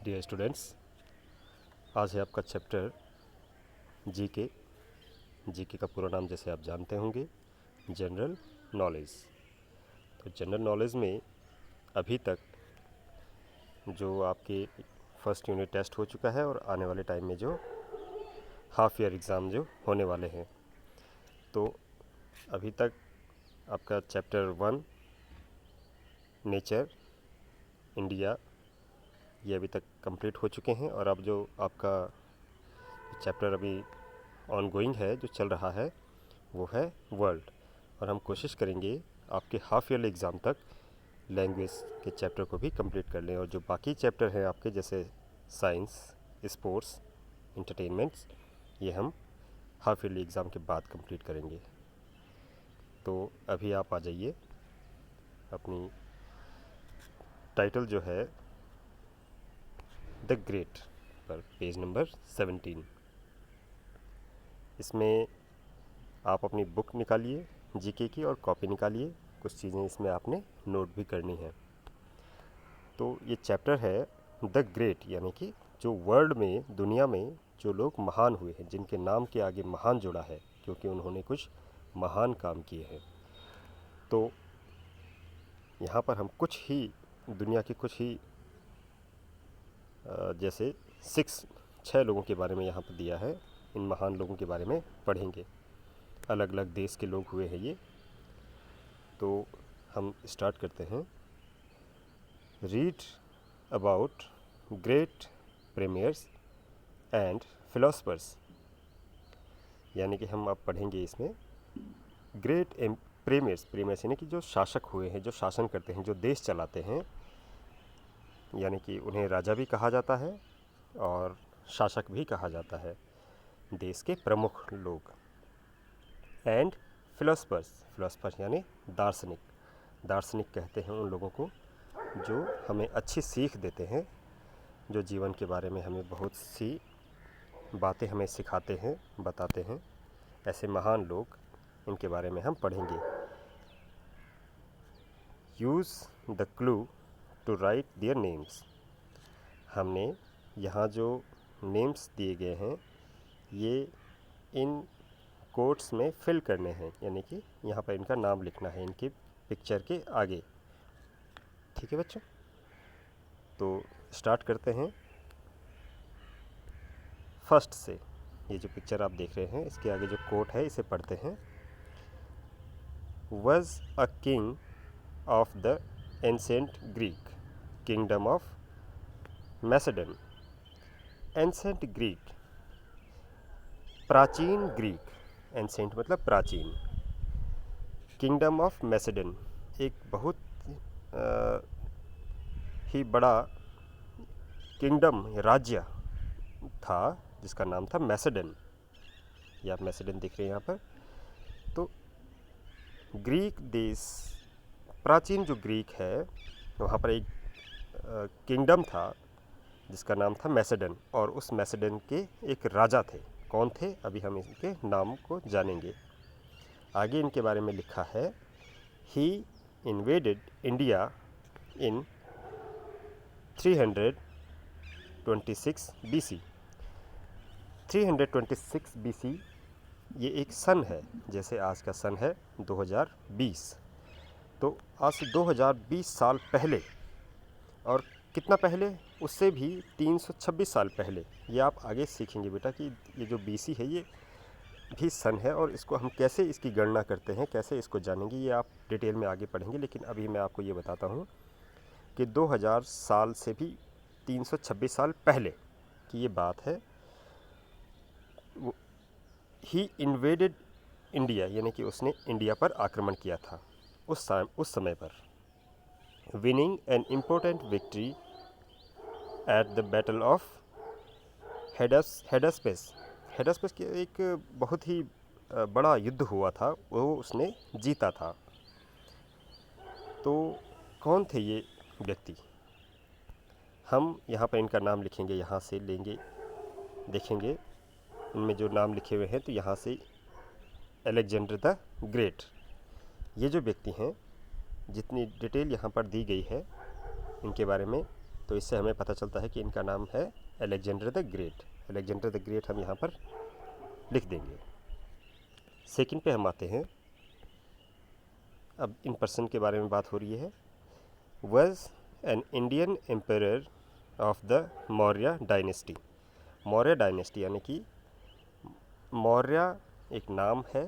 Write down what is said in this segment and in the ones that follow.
Dear students, आज है आपका चैप्टर जीके। जीके का पूरा नाम जैसे आप जानते होंगे जनरल नॉलेज। तो जनरल नॉलेज में अभी तक जो आपके फर्स्ट यूनिट टेस्ट हो चुका है और आने वाले टाइम में जो हाफ ईयर एग्ज़ाम जो होने वाले हैं, तो अभी तक आपका चैप्टर 1 नेचर इंडिया ये अभी तक कंप्लीट हो चुके हैं। और अब जो आपका चैप्टर अभी ऑन गोइंग है, जो चल रहा है, वो है वर्ल्ड। और हम कोशिश करेंगे आपके हाफ ईयरली एग्ज़ाम तक लैंग्वेज के चैप्टर को भी कंप्लीट कर लें। और जो बाकी चैप्टर हैं आपके, जैसे साइंस, स्पोर्ट्स, इंटरटेनमेंट्स, ये हम हाफ ईयरली एग्ज़ाम के बाद कंप्लीट करेंगे। तो अभी आप आ जाइए, अपनी टाइटल जो है द ग्रेट पर, पेज नंबर 17। इसमें आप अपनी बुक निकालिए जीके की और कॉपी निकालिए। कुछ चीज़ें इसमें आपने नोट भी करनी है। तो ये चैप्टर है द ग्रेट, यानी कि जो वर्ल्ड में, दुनिया में जो लोग महान हुए हैं, जिनके नाम के आगे महान जुड़ा है क्योंकि उन्होंने कुछ महान काम किए हैं। तो यहाँ पर हम कुछ ही दुनिया के कुछ ही जैसे 6 लोगों के बारे में यहाँ पर दिया है। इन महान लोगों के बारे में पढ़ेंगे। अलग अलग देश के लोग हुए हैं ये। तो हम स्टार्ट करते हैं। Read about great premiers and philosophers, यानी कि हम अब पढ़ेंगे इसमें ग्रेट प्रीमियर्स। प्रीमियर्स यानी कि जो शासक हुए हैं, जो शासन करते हैं, जो देश चलाते हैं, यानी कि उन्हें राजा भी कहा जाता है और शासक भी कहा जाता है, देश के प्रमुख लोग। एंड फिलोसफर्स, फिलोसफर्स यानी दार्शनिक। दार्शनिक कहते हैं उन लोगों को जो हमें अच्छी सीख देते हैं, जो जीवन के बारे में हमें बहुत सी बातें हमें सिखाते हैं, बताते हैं। ऐसे महान लोग, इनके बारे में हम पढ़ेंगे। Use the clue to write their names. हमने यहाँ जो नेम्स दिए गए हैं, ये इन कोट्स में फिल करने हैं, यानी कि यहाँ पर इनका नाम लिखना है इनकी पिक्चर के आगे। ठीक है बच्चों, तो स्टार्ट करते हैं फर्स्ट से। ये जो पिक्चर आप देख रहे हैं, इसके आगे जो कोट है, इसे पढ़ते हैं। Was a king of the ancient Greek kingdom of Macedon. Ancient Greek, प्राचीन ग्रीक, एंसेंट मतलब प्राचीन, किंगडम ऑफ मैसेडन एक बहुत ही बड़ा किंगडम, राज्य था जिसका नाम था मैसेडन। ये आप मैसेडन देख रहे हैं यहाँ पर। तो ग्रीक देश, प्राचीन जो ग्रीक है, वहाँ पर एक किंगडम था जिसका नाम था मैसेडन। और उस मैसेडन के एक राजा थे। कौन थे, अभी हम इनके नाम को जानेंगे। आगे इनके बारे में लिखा है, ही invaded India in 326 BC। 326 BC ये एक सन है, जैसे आज का सन है 2020। तो आज से 2020 साल पहले, और कितना पहले, उससे भी 326 साल पहले। ये आप आगे सीखेंगे बेटा कि ये जो BC है ये भी सन है, और इसको हम कैसे इसकी गणना करते हैं, कैसे इसको जानेंगे, ये आप डिटेल में आगे पढ़ेंगे। लेकिन अभी मैं आपको ये बताता हूँ कि 2000 साल से भी 326 साल पहले की ये बात है। ही इन्वेडेड इंडिया, यानी कि उसने इंडिया पर आक्रमण किया था उस समय पर। Winning an important victory at the battle of headspace. Headspace की एक बहुत ही बड़ा युद्ध हुआ था, वो उसने जीता था। तो कौन थे ये व्यक्ति, हम यहाँ पर इनका नाम लिखेंगे, यहाँ से लेंगे, देखेंगे इनमें जो नाम लिखे हुए हैं। तो यहाँ से अलेक्जेंडर द ग्रेट, ये जो व्यक्ति हैं, जितनी डिटेल यहाँ पर दी गई है इनके बारे में, तो इससे हमें पता चलता है कि इनका नाम है Alexander the great. Alexander the great हम यहाँ पर लिख देंगे। सेकंड पे हम आते हैं। अब इन पर्सन के बारे में बात हो रही है। Was an Indian emperor of the Maurya dynasty. Maurya dynasty यानी कि मौर्य एक नाम है।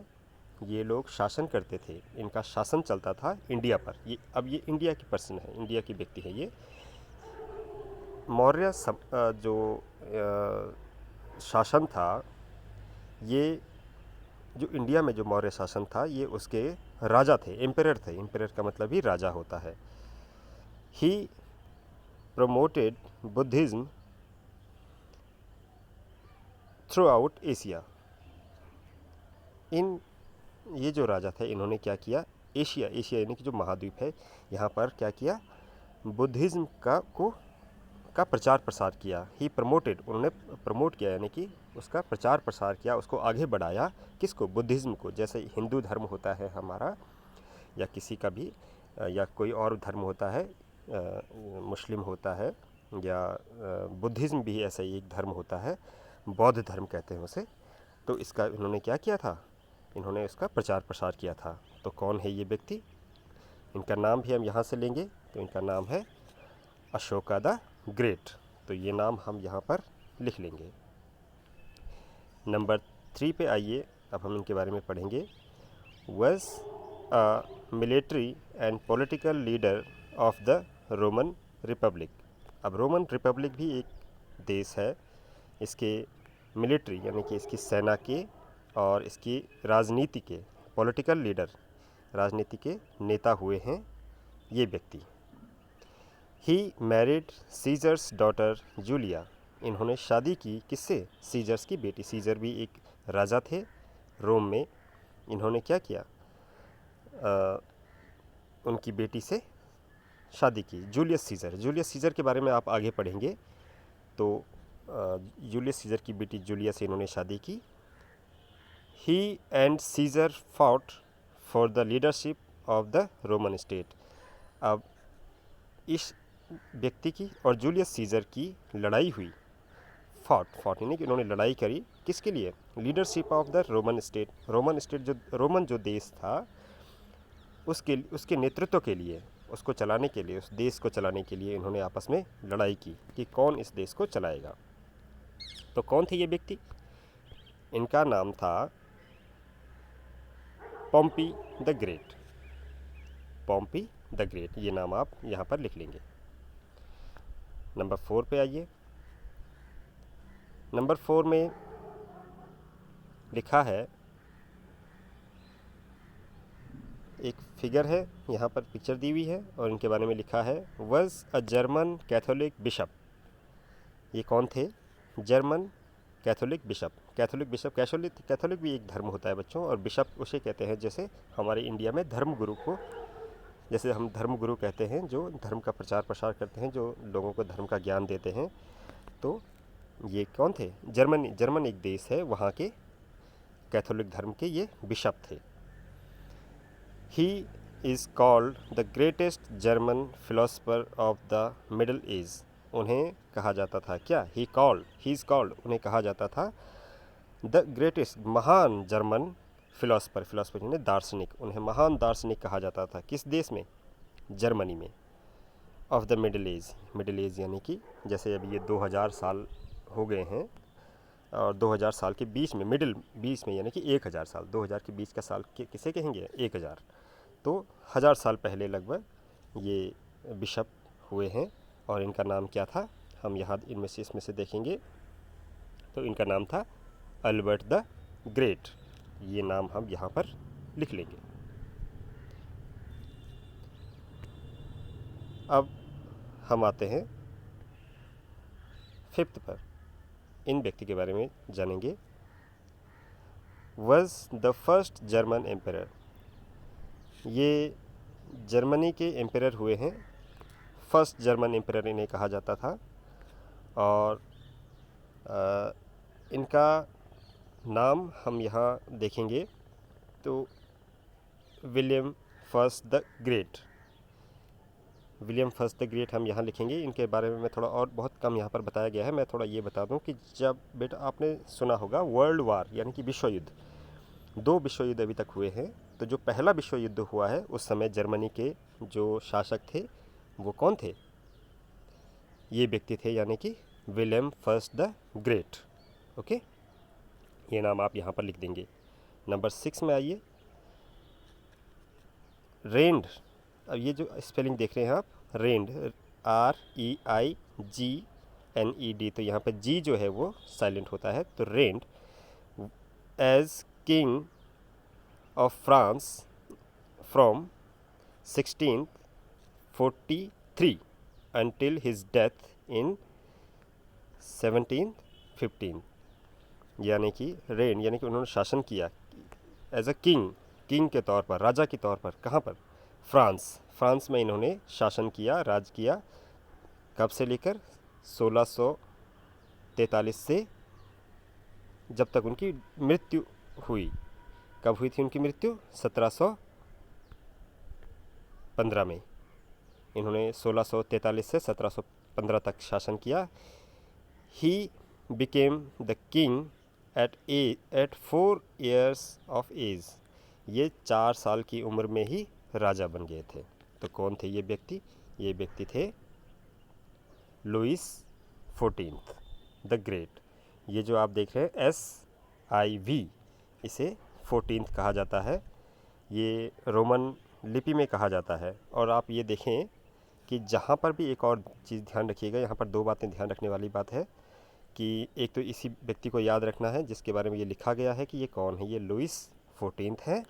ये लोग शासन करते थे, इनका शासन चलता था इंडिया पर। ये इंडिया की पर्सन है, इंडिया की व्यक्ति है। ये मौर्य जो शासन था, ये जो इंडिया में जो मौर्य शासन था, ये उसके राजा थे, एम्परर थे। एम्परर का मतलब ही राजा होता है। He promoted Buddhism throughout Asia. ये जो राजा थे, इन्होंने क्या किया, एशिया यानी कि जो महाद्वीप है, यहाँ पर क्या किया, बुद्धिज्म का प्रचार प्रसार किया। ही प्रमोटेड, उन्होंने प्रमोट किया यानी कि उसका प्रचार प्रसार किया, उसको आगे बढ़ाया। किसको? बुद्धिज्म को। जैसे हिंदू धर्म होता है हमारा, या किसी का भी, या कोई और धर्म होता है, मुस्लिम होता है, या बुद्धिज्म भी ऐसा ही एक धर्म होता है, बौद्ध धर्म कहते हैं उसे। तो इसका इन्होंने क्या किया था, इन्होंने इसका प्रचार प्रसार किया था। तो कौन है ये व्यक्ति? इनका नाम भी हम यहाँ से लेंगे। तो इनका नाम है अशोका द ग्रेट। तो ये नाम हम यहाँ पर लिख लेंगे। नंबर 3 पे आइए, अब हम इनके बारे में पढ़ेंगे। Was a military and political leader of the Roman Republic. अब रोमन रिपब्लिक भी एक देश है। इसके मिलिट्री यानी कि इसकी सेना के और इसकी राजनीति के, पॉलिटिकल लीडर, राजनीति के नेता हुए हैं ये व्यक्ति। He married seizures daughter Julia. इन्होंने शादी की किससे? सीजर्स की बेटी। सीजर भी एक राजा थे रोम में। इन्होंने क्या किया, उनकी बेटी से शादी की, जूलियस सीजर। जूलियस सीजर के बारे में आप आगे पढ़ेंगे। तो जूलियस सीजर की बेटी जूलिया से इन्होंने शादी की। He and Caesar fought for the leadership of the Roman state. अब इस व्यक्ति की और जूलियस सीजर की लड़ाई हुई। फॉट यानी कि उन्होंने लड़ाई करी किसके लिए? Leadership of the Roman state. Roman state जो देश था, उसके नेतृत्व के लिए, उसको चलाने के लिए, उस देश को चलाने के लिए इन्होंने आपस में लड़ाई की कि कौन इस देश को चलाएगा। तो कौन थे ये व्यक्ति? इनका नाम था Pompey the Great. Pompey the Great, ये नाम आप यहाँ पर लिख लेंगे। नंबर 4 पे आइए। नंबर 4 में लिखा है, एक फिगर है, यहाँ पर पिक्चर दी हुई है और इनके बारे में लिखा है, was a German Catholic bishop. ये कौन थे? German Catholic bishop. कैथोलिक भी एक धर्म होता है बच्चों, और बिशप उसे कहते हैं जैसे हमारे इंडिया में धर्मगुरु को, जैसे हम धर्मगुरु कहते हैं जो धर्म का प्रचार प्रसार करते हैं, जो लोगों को धर्म का ज्ञान देते हैं। तो ये कौन थे? जर्मन एक देश है, वहाँ के कैथोलिक धर्म के ये बिशप थे। He is called the greatest German philosopher of the middle age. उन्हें कहा जाता था क्या? ही इज़ कॉल्ड, उन्हें कहा जाता था द ग्रेटेस्ट, महान जर्मन फिलोसफर यानी दार्शनिक। उन्हें महान दार्शनिक कहा जाता था। किस देश में? जर्मनी में। ऑफ द मिडल एज यानी कि जैसे अभी ये 2000 साल हो गए हैं, और 2000 साल के बीच में, बीच में यानी कि 1000 साल, 2000 के बीच का साल किसे कहेंगे? 1000। तो 1000 साल पहले लगभग ये बिशप हुए हैं। और इनका नाम क्या था? हम यहाँ इसमें से देखेंगे। तो इनका नाम था अल्बर्ट द ग्रेट। ये नाम हम यहाँ पर लिख लेंगे। अब हम आते हैं 5th पर। इन व्यक्ति के बारे में जानेंगे। Was the first German emperor. ये जर्मनी के एम्परर हुए हैं। फर्स्ट जर्मन एम्परर इन्हें कहा जाता था। और इनका नाम हम यहाँ देखेंगे तो William first the great. William first the great हम यहाँ लिखेंगे। इनके बारे में थोड़ा और बहुत कम यहाँ पर बताया गया है। मैं थोड़ा ये बता दूँ कि जब बेटा आपने सुना होगा वर्ल्ड वार यानी कि विश्व युद्ध, 2 विश्व युद्ध अभी तक हुए हैं। तो जो पहला विश्व युद्ध हुआ है उस समय जर्मनी के जो शासक थे वो कौन थे? ये व्यक्ति थे यानी कि William first the great. Okay, ये नाम आप यहाँ पर लिख देंगे। नंबर 6 में आइए, रेंड। अब ये जो स्पेलिंग देख रहे हैं आप, रेंड, REIGNED, तो यहाँ पर जी जो है वो साइलेंट होता है। तो reigned as king of France from 1643 until his death in 1715, यानी कि रेन यानी कि उन्होंने शासन किया एज अ किंग के तौर पर, राजा के तौर पर। कहाँ पर? फ्रांस में इन्होंने शासन किया, राज किया। कब से लेकर 1643 से जब तक उनकी मृत्यु हुई। कब हुई थी उनकी मृत्यु? 1715 में। इन्होंने 1643 से 1715 तक शासन किया। He became the king at 4 years of age. ये 4 साल की उम्र में ही राजा बन गए थे। तो कौन थे ये व्यक्ति? ये व्यक्ति थे लुइस 14th द ग्रेट। ये जो आप देख रहे हैं SIV, इसे 14th कहा जाता है। ये रोमन लिपि में कहा जाता है। और आप ये देखें कि जहाँ पर भी एक और चीज़ ध्यान रखिएगा, यहाँ पर 2 बातें ध्यान रखने वाली बात है कि एक तो इसी व्यक्ति को याद रखना है जिसके बारे में ये लिखा गया है कि ये कौन है, ये लुइस 14th है।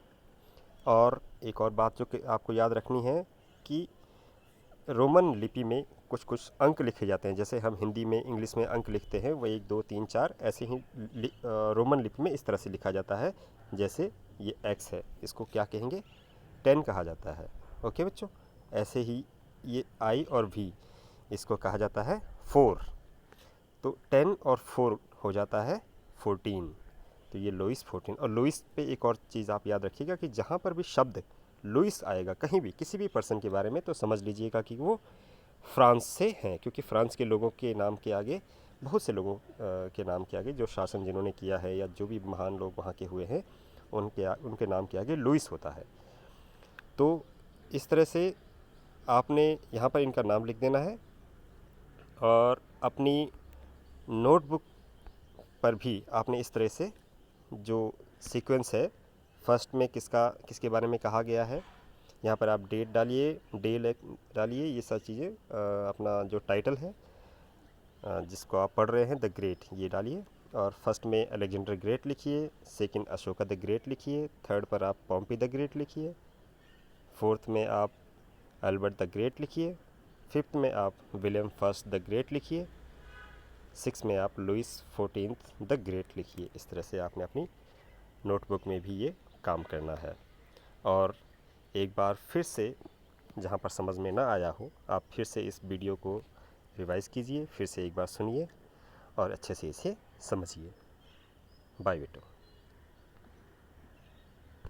और एक और बात जो कि आपको याद रखनी है कि रोमन लिपि में कुछ कुछ अंक लिखे जाते हैं। जैसे हम हिंदी में, इंग्लिश में अंक लिखते हैं, वो 1 2 3 4, ऐसे ही रोमन लिपि में इस तरह से लिखा जाता है। जैसे ये X है, इसको क्या कहेंगे? 10 कहा जाता है। ओके बच्चों, ऐसे ही ये I और V, इसको कहा जाता है 4। तो 10 और 4 हो जाता है 14। तो ये लुइस 14। और लुइस पे एक और चीज़ आप याद रखिएगा कि जहाँ पर भी शब्द लुइस आएगा कहीं भी किसी भी पर्सन के बारे में, तो समझ लीजिएगा कि वो फ्रांस से हैं, क्योंकि फ्रांस के लोगों के नाम के आगे, बहुत से लोगों के नाम के आगे, जो शासन जिन्होंने किया है या जो भी महान लोग वहाँ के हुए हैं, उनके नाम के आगे लुइस होता है। तो इस तरह से आपने यहाँ पर इनका नाम लिख देना है। और अपनी नोटबुक पर भी आपने इस तरह से जो सीक्वेंस है, फर्स्ट में किसके बारे में कहा गया है, यहाँ पर आप डेट डालिए, डालिए, ये सब चीज़ें, अपना जो टाइटल है जिसको आप पढ़ रहे हैं, द ग्रेट, ये डालिए। और फर्स्ट में अलेक्जेंडर ग्रेट लिखिए, सेकंड अशोका द ग्रेट लिखिए, थर्ड पर आप पॉम्पी द ग्रेट लिखिए, फोर्थ में आप अल्बर्ट द ग्रेट लिखिए, फिफ्थ में आप विलियम फर्स्ट द ग्रेट लिखिए, 6 में आप लुइस 14th द ग्रेट लिखिए। इस तरह से आपने अपनी नोटबुक में भी ये काम करना है। और एक बार फिर से, जहाँ पर समझ में ना आया हो, आप फिर से इस वीडियो को रिवाइज़ कीजिए, फिर से एक बार सुनिए और अच्छे से इसे समझिए। बाय बेटो।